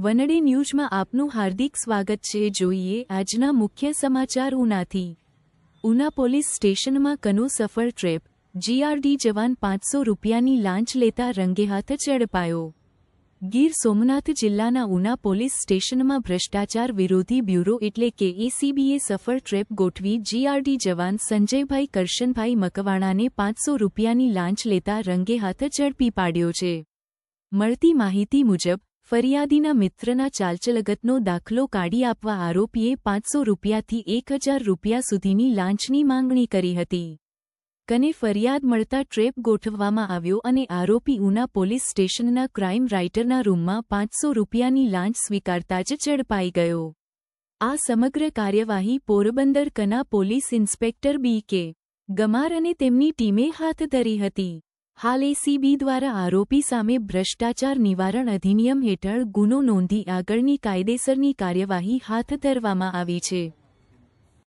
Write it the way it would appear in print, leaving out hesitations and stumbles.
One day ન્યૂઝમાં આપનું હાર્દિક સ્વાગત છે। જોઈએ આજના મુખ્ય સમાચાર ઉનાથી। ઉના પોલીસ સ્ટેશનમાં કનો સફળ ટ્રેપ, જીઆરડી જવાન 500 રૂપિયાની લાંચ લેતા રંગેહાથ ઝડપાયો। ગીર સોમનાથ જિલ્લાના ઉના પોલીસ સ્ટેશનમાં ભ્રષ્ટાચાર વિરોધી બ્યુરો એટલે કે એસીબીએ સફળ ટ્રેપ ગોઠવી જીઆરડી જવાન સંજયભાઈ કરશનભાઈ મકવાણાને 500 રૂપિયાની લાંચ લેતા રંગેહાથ ઝડપી પાડ્યો છે। મળતી માહિતી મુજબ ફરિયાદીના મિત્રના ચાલચલગતનો દાખલો કાઢી આપવા આરોપીએ 500 રૂપિયાથી 1000 રૂપિયા સુધીની લાંચની માંગણી કરી હતી। કને ફરિયાદ મળતા ટ્રેપ ગોઠવવામાં આવ્યો અને આરોપી ઉના પોલીસ સ્ટેશનના ક્રાઇમ રાઇટરના રૂમમાં 500 રૂપિયાની લાંચ સ્વીકારતા જ ઝડપાઈ ગયો। આ સમગ્ર કાર્યવાહી પોરબંદર કના પોલીસ ઇન્સ્પેક્ટર બી.કે. ગમાર અને તેમની ટીમે હાથ ધરી હતી। હાલ એસીબી દ્વારા આરોપી સામે ભ્રષ્ટાચાર નિવારણ અધિનિયમ હેઠળ ગુનો નોંધી આગળની કાયદેસરની કાર્યવાહી હાથ ધરવામાં આવી છે।